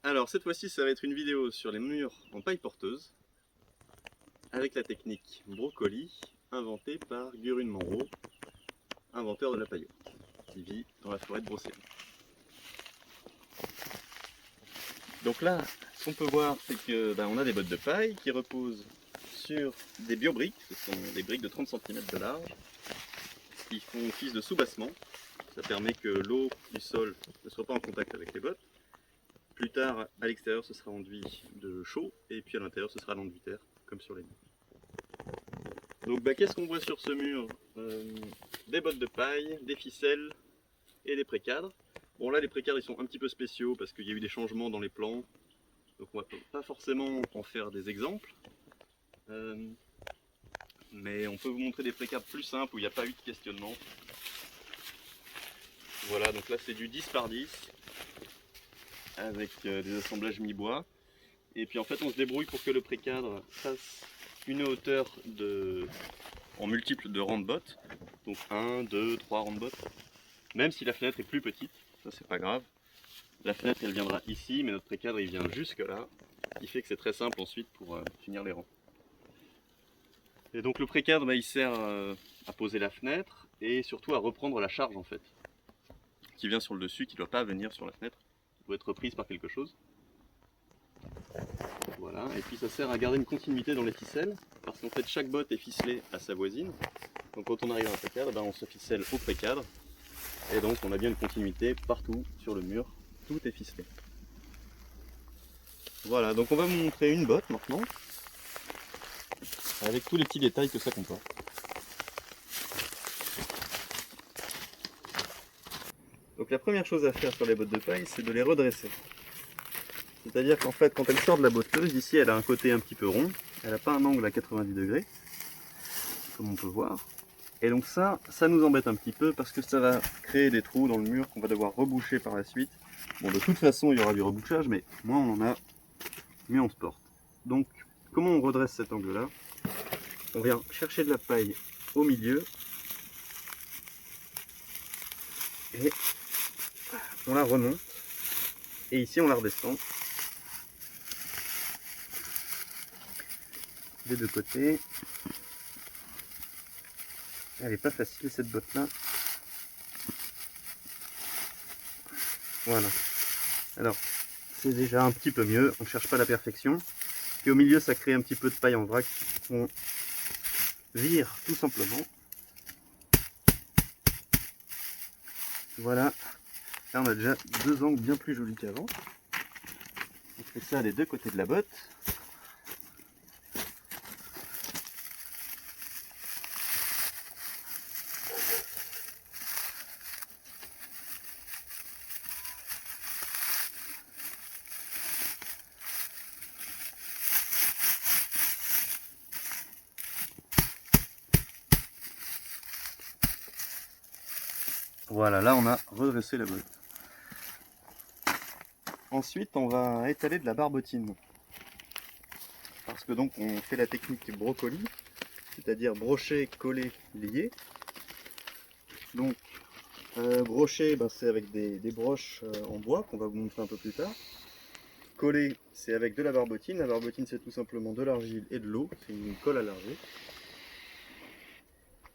Alors cette fois-ci ça va être une vidéo sur les murs en paille porteuse avec la technique brocoli inventée par Gurun Manro, inventeur de la paille qui vit dans la forêt de Brocéliande. Donc là, ce qu'on peut voir c'est que on a des bottes de paille qui reposent sur des biobriques, ce sont des briques de 30 cm de large qui font office de soubassement. Ça permet que l'eau du sol ne soit pas en contact avec les bottes. Plus tard, à l'extérieur, ce sera enduit de chaux, et puis à l'intérieur, ce sera l'enduit terre, comme sur les murs. Donc, qu'est-ce qu'on voit sur ce mur? Des bottes de paille, des ficelles et des précadres. Bon, là, les précadres, ils sont un petit peu spéciaux parce qu'il y a eu des changements dans les plans. Donc, on va pas forcément en faire des exemples. Mais on peut vous montrer des précadres plus simples où il n'y a pas eu de questionnement. Voilà, donc là, c'est du 10 par 10. Avec des assemblages mi-bois. Et puis en fait on se débrouille pour que le précadre fasse une hauteur en multiple de rangs de bottes. Donc 1, 2, 3 rangs de bottes. Même si la fenêtre est plus petite, ça c'est pas grave. La fenêtre elle viendra ici, mais notre précadre il vient jusque là. Ce qui fait que c'est très simple ensuite pour finir les rangs. Et donc le précadre il sert à poser la fenêtre et surtout à reprendre la charge en fait. Qui vient sur le dessus, qui ne doit pas venir sur la fenêtre. Doit être reprise par quelque chose. Voilà, et puis ça sert à garder une continuité dans les ficelles, parce qu'en fait chaque botte est ficelée à sa voisine. Donc quand on arrive à un précadre, on se ficelle au précadre, et donc on a bien une continuité partout sur le mur, tout est ficelé. Voilà, donc on va vous montrer une botte maintenant, avec tous les petits détails que ça comporte. Donc la première chose à faire sur les bottes de paille, c'est de les redresser. C'est-à-dire qu'en fait, quand elle sort de la botteuse, ici elle a un côté un petit peu rond, elle n'a pas un angle à 90 degrés, comme on peut voir. Et donc ça nous embête un petit peu parce que ça va créer des trous dans le mur qu'on va devoir reboucher par la suite. Bon, de toute façon, il y aura du rebouchage, mais moins on en a, mieux on se porte. Donc, comment on redresse cet angle-là? On vient chercher de la paille au milieu et on la remonte. Et ici, on la redescend des deux côtés. Elle n'est pas facile cette botte là. Voilà. Alors, c'est déjà un petit peu mieux. On ne cherche pas la perfection. Et au milieu, ça crée un petit peu de paille en vrac. On vire tout simplement. Voilà. Là, on a déjà deux angles bien plus jolis qu'avant. On fait ça des deux côtés de la botte. Voilà, là on a redressé la botte. Ensuite, on va étaler de la barbotine. Parce que donc on fait la technique du brocoli, c'est-à-dire brocher, coller, lier. Donc brocher, c'est avec des broches en bois qu'on va vous montrer un peu plus tard. Coller, c'est avec de la barbotine. La barbotine, c'est tout simplement de l'argile et de l'eau. C'est une colle à larger.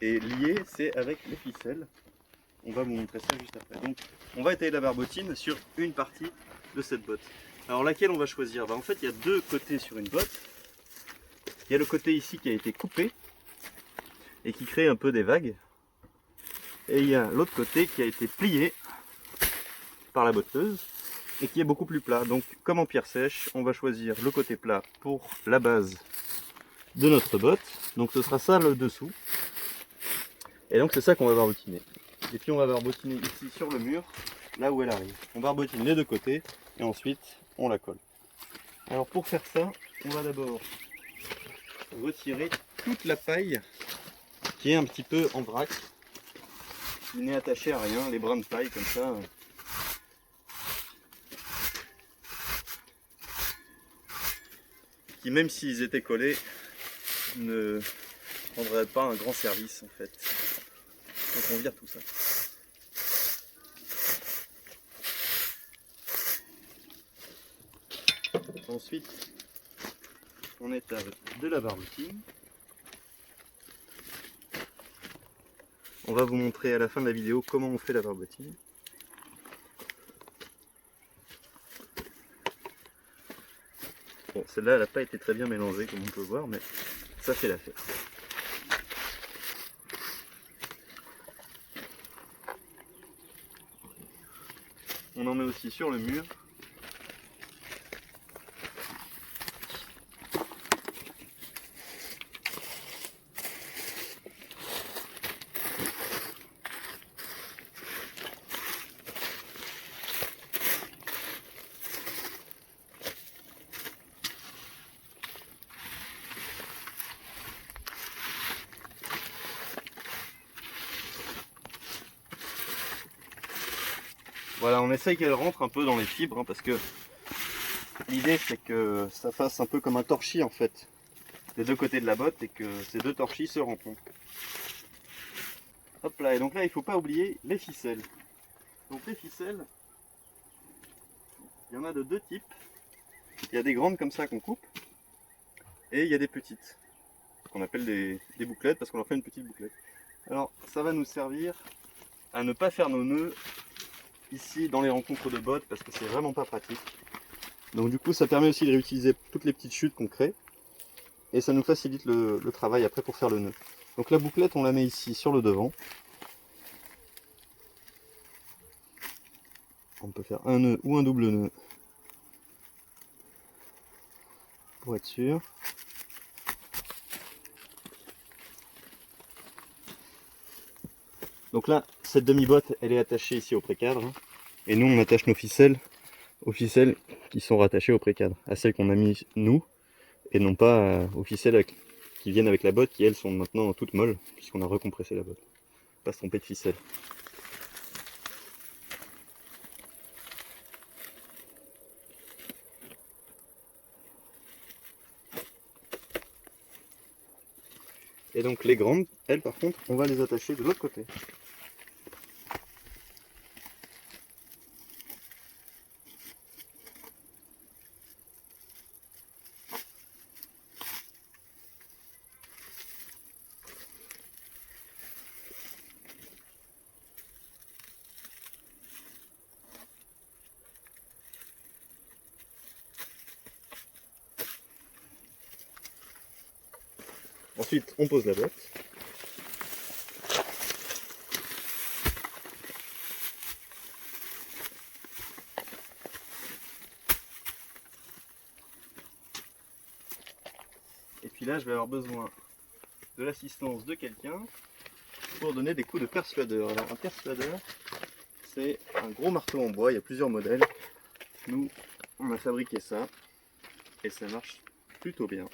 Et lier, c'est avec les ficelles. On va vous montrer ça juste après. Donc, on va étaler la barbotine sur une partie de cette botte. Alors, laquelle on va choisir? En fait, il y a deux côtés sur une botte. Il y a le côté ici qui a été coupé et qui crée un peu des vagues. Et il y a l'autre côté qui a été plié par la botteuse et qui est beaucoup plus plat. Donc comme en pierre sèche, on va choisir le côté plat pour la base de notre botte. Donc ce sera ça le dessous. Et donc c'est ça qu'on va barbotiner. Et puis on va barbotiner ici sur le mur, là où elle arrive. On barbotine les deux côtés et ensuite on la colle. Alors pour faire ça, on va d'abord retirer toute la paille qui est un petit peu en vrac, qui n'est attaché à rien, les brins de paille comme ça. Qui même s'ils étaient collés ne rendraient pas un grand service en fait. Donc on vire tout ça. Ensuite, on étale de la barbotine. On va vous montrer à la fin de la vidéo comment on fait la barbotine. Bon, celle-là, elle n'a pas été très bien mélangée, comme on peut voir, mais ça fait l'affaire. On en met aussi sur le mur. Voilà, on essaye qu'elle rentre un peu dans les fibres, hein, parce que l'idée c'est que ça fasse un peu comme un torchis en fait, des deux côtés de la botte, et que ces deux torchis se rencontrent. Hop là, et donc là il ne faut pas oublier les ficelles. Donc les ficelles, il y en a de deux types. Il y a des grandes comme ça qu'on coupe, et il y a des petites, qu'on appelle des bouclettes, parce qu'on leur fait une petite bouclette. Alors ça va nous servir à ne pas faire nos nœuds ici dans les rencontres de bottes, parce que c'est vraiment pas pratique. Donc du coup ça permet aussi de réutiliser toutes les petites chutes qu'on crée, et ça nous facilite le travail après pour faire le nœud. Donc la bouclette on la met ici sur le devant. On peut faire un nœud ou un double nœud pour être sûr. Donc là, cette demi-botte, elle est attachée ici au pré-cadre. Hein, et nous, on attache nos ficelles aux ficelles qui sont rattachées au pré-cadre, à celles qu'on a mis nous, et non pas aux ficelles qui viennent avec la botte, qui elles sont maintenant toutes molles, puisqu'on a recompressé la botte. Pas se tromper de ficelle. Et donc les grandes, elles par contre, on va les attacher de l'autre côté. Ensuite, on pose la botte. Et puis là, je vais avoir besoin de l'assistance de quelqu'un pour donner des coups de persuadeur. Alors un persuadeur, c'est un gros marteau en bois, il y a plusieurs modèles. Nous, on a fabriqué ça et ça marche plutôt bien.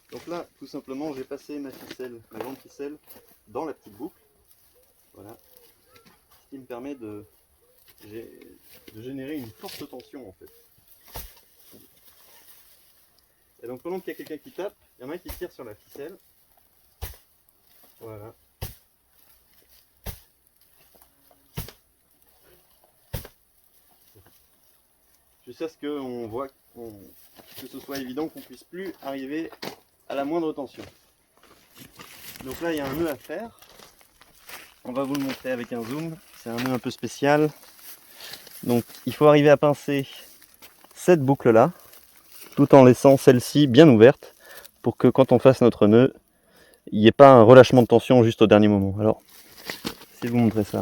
Donc là, tout simplement, j'ai passé ma ficelle, ma grande ficelle, dans la petite boucle. Voilà. Ce qui me permet de générer une forte tension en fait. Et donc pendant qu'il y a quelqu'un qui tape, il y en a un qui tire sur la ficelle. Voilà. Jusqu'à ce qu'on voit que ce soit évident qu'on ne puisse plus arriver à la moindre tension. Donc là il y a un nœud à faire. On va vous le montrer avec un zoom. C'est un nœud un peu spécial. Donc il faut arriver à pincer cette boucle là, tout en laissant celle-ci bien ouverte, pour que quand on fasse notre nœud, il n'y ait pas un relâchement de tension juste au dernier moment. Alors, si je vous montrer ça.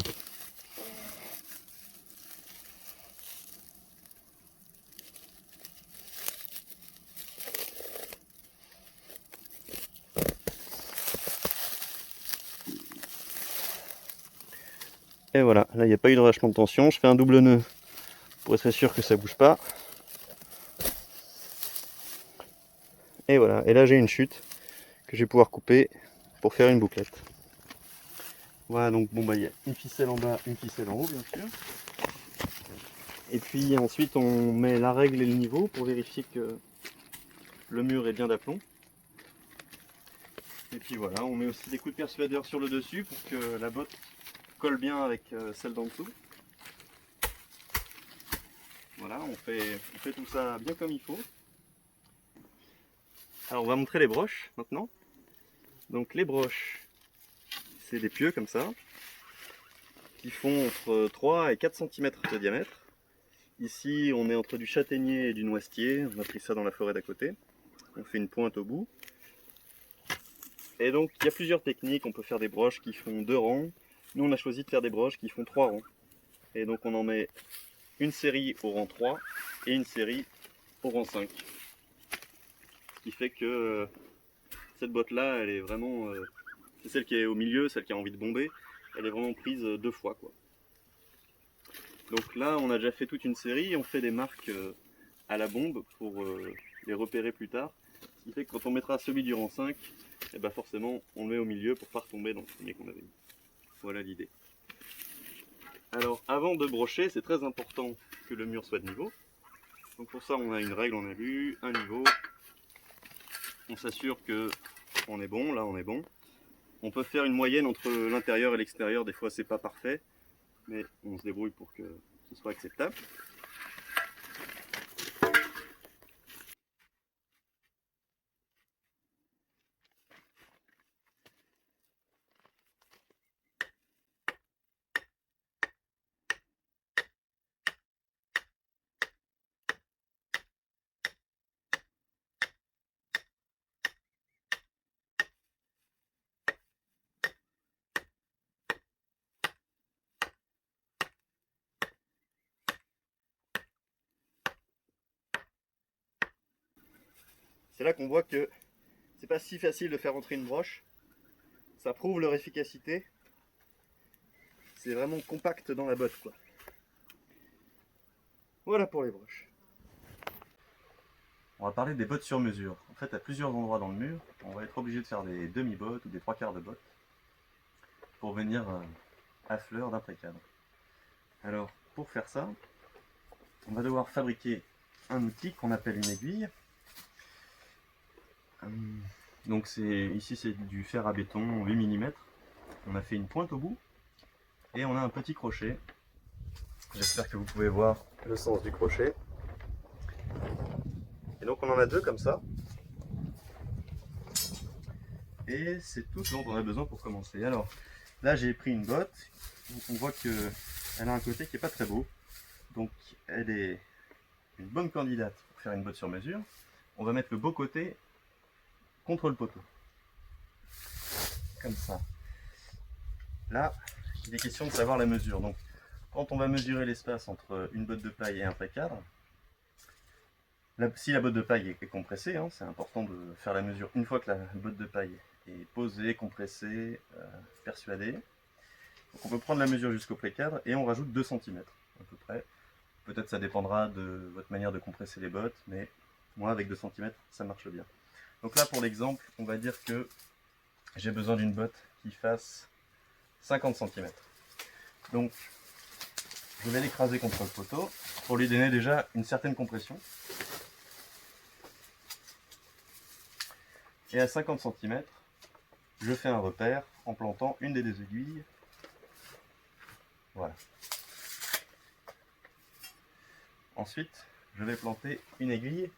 Et voilà, là il n'y a pas eu de relâchement de tension. Je fais un double nœud pour être sûr que ça ne bouge pas. Et voilà, et là j'ai une chute que je vais pouvoir couper pour faire une bouclette. Voilà, donc bon bah il y a une ficelle en bas, une ficelle en haut bien sûr. Et puis ensuite on met la règle et le niveau pour vérifier que le mur est bien d'aplomb. Et puis voilà, on met aussi des coups de persuadeur sur le dessus pour que la botte colle bien avec celle d'en dessous. Voilà, on fait tout ça bien comme il faut. Alors on va montrer les broches maintenant. Donc les broches, c'est des pieux comme ça, qui font entre 3 et 4 cm de diamètre. Ici on est entre du châtaignier et du noisetier, on a pris ça dans la forêt d'à côté. On fait une pointe au bout. Et donc il y a plusieurs techniques, on peut faire des broches qui font 2 rangs. Nous on a choisi de faire des broches qui font 3 rangs. Et donc on en met une série au rang 3 et une série au rang 5. Ce qui fait que cette botte là, elle est vraiment... c'est celle qui est au milieu, celle qui a envie de bomber. Elle est vraiment prise 2 fois, quoi. Donc là on a déjà fait toute une série, on fait des marques à la bombe pour les repérer plus tard. Ce qui fait que quand on mettra celui du rang 5, et ben forcément on le met au milieu pour pas retomber dans le premier qu'on avait mis. Voilà l'idée. Alors avant de brocher, c'est très important que le mur soit de niveau. Donc pour ça on a une règle, on a vu, un niveau. On s'assure que on est bon, là on est bon. On peut faire une moyenne entre l'intérieur et l'extérieur, des fois c'est pas parfait, mais on se débrouille pour que ce soit acceptable. C'est là qu'on voit que c'est pas si facile de faire entrer une broche. Ça prouve leur efficacité. C'est vraiment compact dans la botte, quoi. Voilà pour les broches. On va parler des bottes sur mesure. En fait, à plusieurs endroits dans le mur, on va être obligé de faire des demi-bottes ou des 3/4 de bottes pour venir à fleur d'après cadre. Alors, pour faire ça, on va devoir fabriquer un outil qu'on appelle une aiguille. Donc ici c'est du fer à béton 8 mm. On a fait une pointe au bout et on a un petit crochet. J'espère que vous pouvez voir le sens du crochet. Et donc on en a 2 comme ça. Et c'est tout ce dont on a besoin pour commencer. Alors là j'ai pris une botte. On voit qu'elle a un côté qui n'est pas très beau. Donc elle est une bonne candidate pour faire une botte sur mesure. On va mettre le beau côté contre le poteau. Comme ça. Là, il est question de savoir la mesure. Donc, quand on va mesurer l'espace entre une botte de paille et un pré-cadre, si la botte de paille est compressée, hein, c'est important de faire la mesure une fois que la botte de paille est posée, compressée, persuadée. Donc on peut prendre la mesure jusqu'au pré-cadre et on rajoute 2 cm à peu près. Peut-être ça dépendra de votre manière de compresser les bottes, mais moi avec 2 cm ça marche bien. Donc là pour l'exemple, on va dire que j'ai besoin d'une botte qui fasse 50 cm. Donc je vais l'écraser contre le poteau pour lui donner déjà une certaine compression. Et à 50 cm, je fais un repère en plantant une des 2 aiguilles. Voilà. Ensuite, je vais planter une aiguille.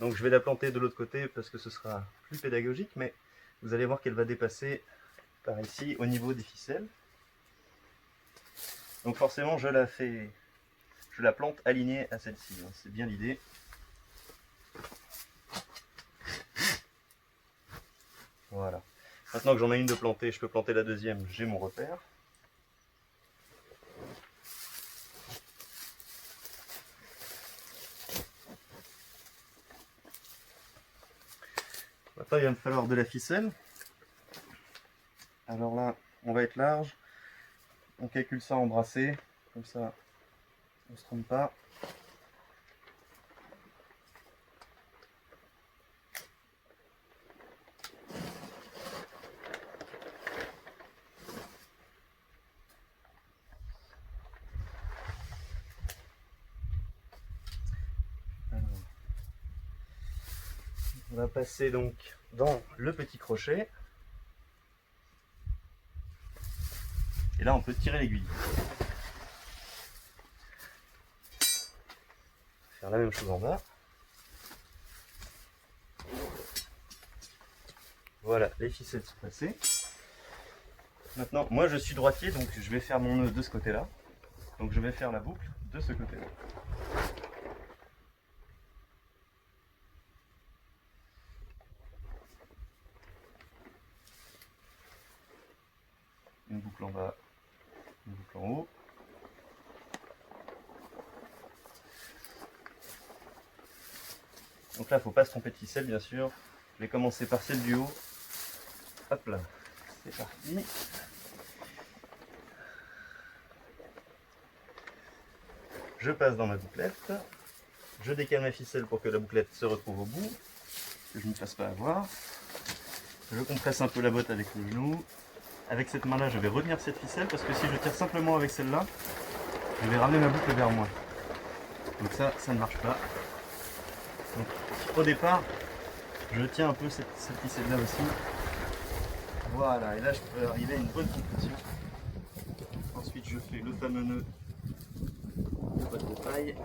Donc je vais la planter de l'autre côté parce que ce sera plus pédagogique, mais vous allez voir qu'elle va dépasser par ici au niveau des ficelles. Donc forcément je la plante alignée à celle-ci, hein. C'est bien l'idée. Voilà. Maintenant que j'en ai une de plantée, je peux planter la deuxième, j'ai mon repère. Maintenant il va me falloir de la ficelle. Alors là, on va être large. On calcule ça en brassée, comme ça on ne se trompe pas. On va passer donc dans le petit crochet. Et là on peut tirer l'aiguille. Faire la même chose en bas. Voilà, les ficelles sont passées. Maintenant, moi je suis droitier, donc je vais faire mon nœud de ce côté-là. Donc je vais faire la boucle de ce côté-là. Une boucle en bas, une boucle en haut. Donc là, il ne faut pas se tromper de ficelle, bien sûr. Je vais commencer par celle du haut. Hop là, c'est parti. Je passe dans ma bouclette. Je décale ma ficelle pour que la bouclette se retrouve au bout, que je ne me fasse pas avoir. Je compresse un peu la botte avec le genou. Avec cette main-là, je vais retenir cette ficelle parce que si je tire simplement avec celle-là, je vais ramener ma boucle vers moi. Donc ça ne marche pas. Donc, au départ, je tiens un peu cette ficelle-là aussi. Voilà, et là je peux arriver à une bonne compression. Ensuite, je fais le fameux nœud de botte de paille.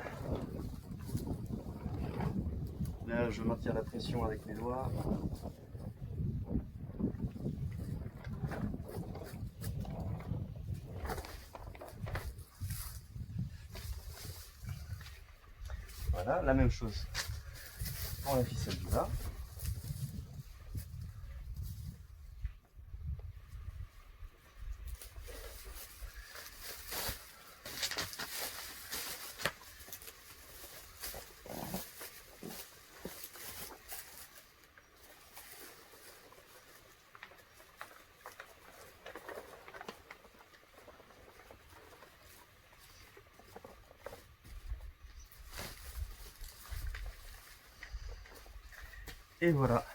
Là, je maintiens la pression avec mes doigts. Voilà, la même chose pour la ficelle du bas. Et voilà.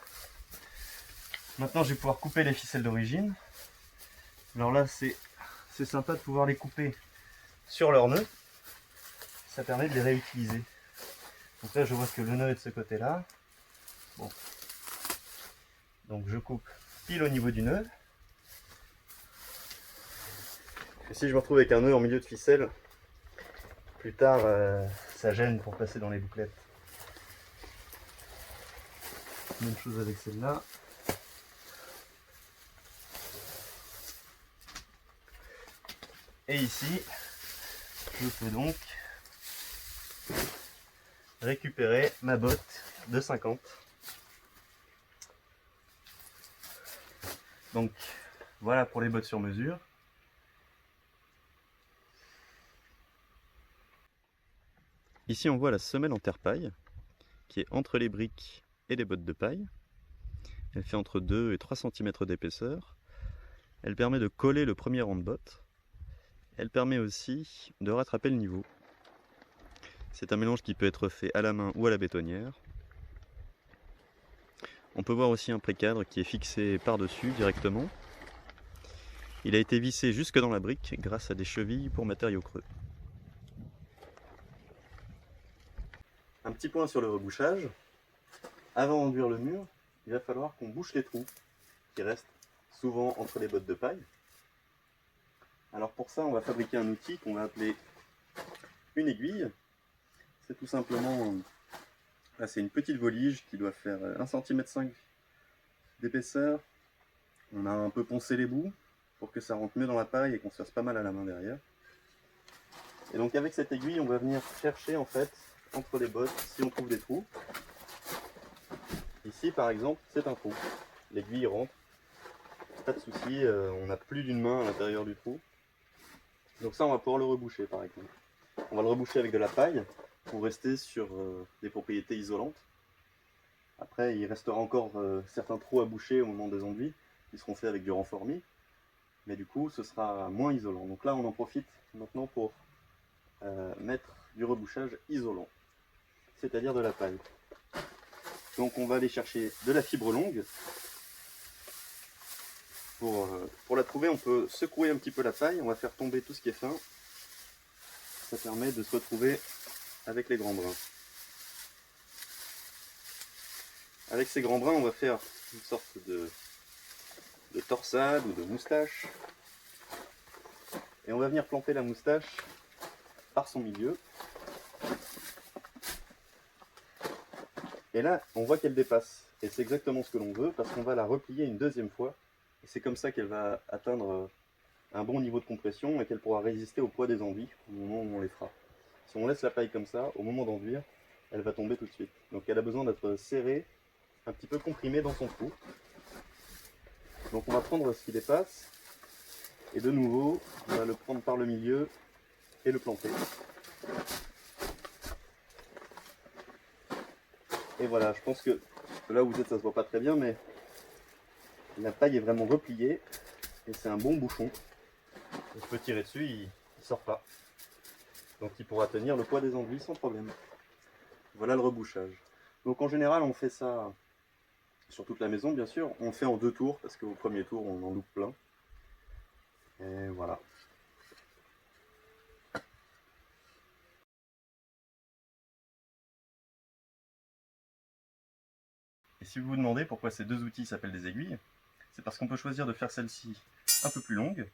Maintenant, je vais pouvoir couper les ficelles d'origine. Alors là, c'est sympa de pouvoir les couper sur leur nœud. Ça permet de les réutiliser. Donc là, je vois que le nœud est de ce côté-là. Bon. Donc je coupe pile au niveau du nœud. Et si je me retrouve avec un nœud en milieu de ficelle, plus tard, ça gêne pour passer dans les bouclettes. Même chose avec celle-là. Et ici, je peux donc récupérer ma botte de 50. Donc voilà pour les bottes sur mesure. Ici on voit la semelle en terre-paille qui est entre les briques et les bottes de paille. Elle fait entre 2 et 3 cm d'épaisseur. Elle permet de coller le premier rang de bottes. Elle permet aussi de rattraper le niveau. C'est un mélange qui peut être fait à la main ou à la bétonnière. On peut voir aussi un précadre qui est fixé par-dessus directement. Il a été vissé jusque dans la brique grâce à des chevilles pour matériaux creux. Un petit point sur le rebouchage. Avant d'enduire le mur, il va falloir qu'on bouche les trous qui restent souvent entre les bottes de paille. Alors pour ça, on va fabriquer un outil qu'on va appeler une aiguille. C'est tout simplement, là c'est une petite volige qui doit faire 1,5 cm d'épaisseur. On a un peu poncé les bouts pour que ça rentre mieux dans la paille et qu'on se fasse pas mal à la main derrière. Et donc avec cette aiguille, on va venir chercher en fait entre les bottes si on trouve des trous. Ici par exemple, c'est un trou. L'aiguille rentre. Pas de souci, on n'a plus d'une main à l'intérieur du trou. Donc ça, on va pouvoir le reboucher par exemple. On va le reboucher avec de la paille pour rester sur des propriétés isolantes. Après, il restera encore certains trous à boucher au moment des enduits, qui seront faits avec du renformis. Mais du coup, ce sera moins isolant. Donc là, on en profite maintenant pour mettre du rebouchage isolant, c'est-à-dire de la paille. Donc on va aller chercher de la fibre longue. Pour la trouver, on peut secouer un petit peu la paille, on va faire tomber tout ce qui est fin. Ça permet de se retrouver avec les grands brins. avec ces grands brins, on va faire une sorte de torsade ou de moustache. Et on va venir planter la moustache par son milieu. Et là, on voit qu'elle dépasse. Et c'est exactement ce que l'on veut, parce qu'on va la replier une deuxième fois. Et c'est comme ça qu'elle va atteindre un bon niveau de compression et qu'elle pourra résister au poids des enduits au moment où on les fera. Si on laisse la paille comme ça, au moment d'enduire, elle va tomber tout de suite. Donc elle a besoin d'être serrée, un petit peu comprimée dans son trou. Donc on va prendre ce qui dépasse, et de nouveau, on va le prendre par le milieu et le planter. Et voilà, je pense que là où vous êtes, ça se voit pas très bien, mais la paille est vraiment repliée, et c'est un bon bouchon. Je peux tirer dessus, il ne sort pas. Donc il pourra tenir le poids des enduits sans problème. Voilà le rebouchage. Donc en général, on fait ça sur toute la maison, bien sûr. On fait en 2 tours, parce qu'au premier tour, on en loupe plein. Et voilà. Et si vous vous demandez pourquoi ces 2 outils s'appellent des aiguilles, c'est parce qu'on peut choisir de faire celle-ci un peu plus longue,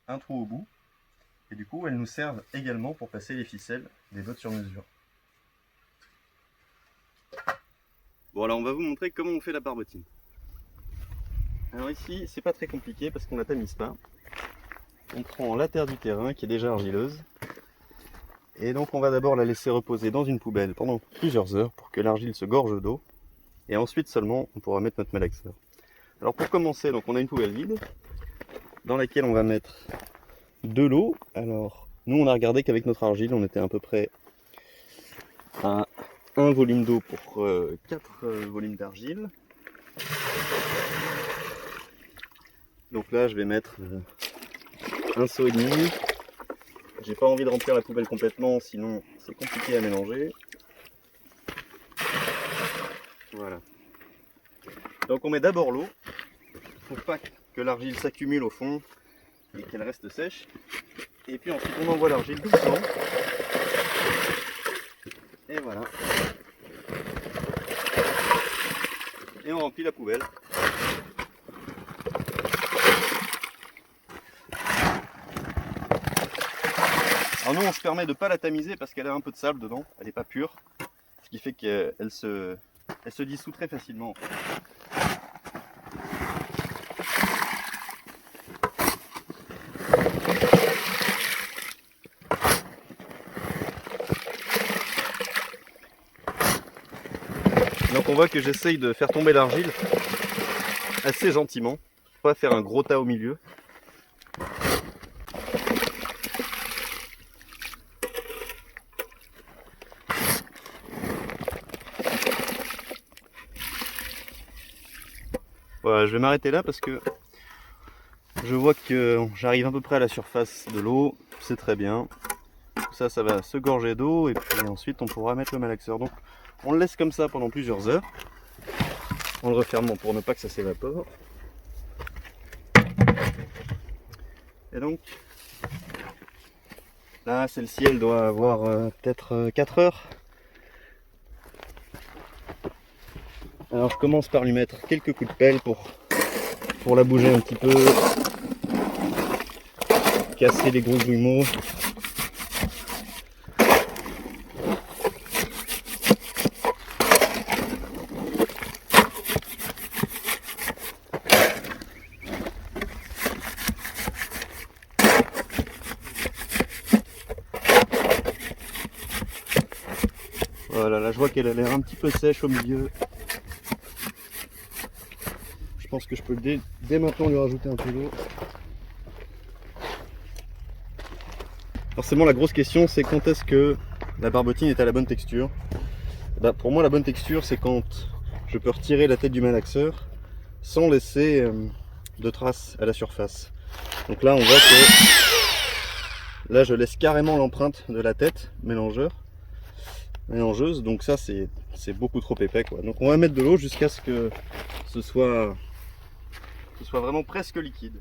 un trou au bout, et du coup elles nous servent également pour passer les ficelles des bottes sur mesure. Bon, alors on va vous montrer comment on fait la barbotine. Alors ici, c'est pas très compliqué parce qu'on la tamise pas. On prend la terre du terrain qui est déjà argileuse, et donc on va d'abord la laisser reposer dans une poubelle pendant plusieurs heures pour que l'argile se gorge d'eau, et ensuite seulement on pourra mettre notre malaxeur. Alors pour commencer, donc on a une poubelle vide dans laquelle on va mettre de l'eau. Alors nous on a regardé qu'avec notre argile on était à peu près à 1 volume d'eau pour 4 volumes d'argile. Donc là je vais mettre un seau et demi. J'ai pas envie de remplir la poubelle complètement, sinon c'est compliqué à mélanger. Voilà. Donc on met d'abord l'eau pour pas que l'argile s'accumule au fond et qu'elle reste sèche. Et puis ensuite on envoie l'argile doucement. Et voilà. Et on remplit la poubelle. Alors nous on se permet de ne pas la tamiser parce qu'elle a un peu de sable dedans, elle n'est pas pure. Ce qui fait qu'elle se dissout très facilement. Donc on voit que j'essaye de faire tomber l'argile assez gentiment, pas faire un gros tas au milieu. Voilà, je vais m'arrêter là parce que je vois que j'arrive à peu près à la surface de l'eau, c'est très bien. Ça va se gorger d'eau et puis ensuite on pourra mettre le malaxeur. Donc on le laisse comme ça pendant plusieurs heures, en le refermant pour ne pas que ça s'évapore. Et donc là celle-ci elle doit avoir peut-être 4 heures. Alors je commence par lui mettre quelques coups de pelle pour la bouger un petit peu, casser les gros grumeaux. Voilà, là je vois qu'elle a l'air un petit peu sèche au milieu. Je pense que je peux dès maintenant lui rajouter un peu d'eau. Forcément la grosse question c'est quand est-ce que la barbotine est à la bonne texture. Bah, pour moi la bonne texture c'est quand je peux retirer la tête du malaxeur sans laisser de traces à la surface. Donc là on voit que là je laisse carrément l'empreinte de la tête mélangeuse, donc ça c'est beaucoup trop épais quoi. Donc on va mettre de l'eau jusqu'à ce que ce soit vraiment presque liquide.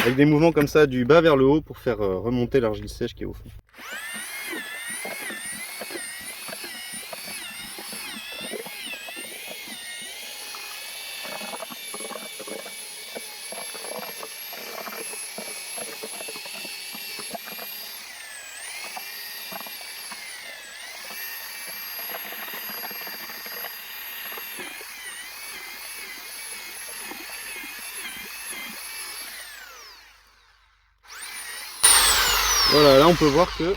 avec des mouvements comme ça du bas vers le haut pour faire remonter l'argile sèche qui est au fond. Voilà, là on peut voir que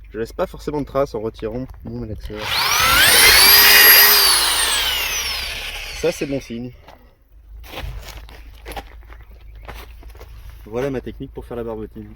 je laisse pas forcément de traces en retirant mon malaxeur. Ça c'est bon signe. Voilà ma technique pour faire la barbotine.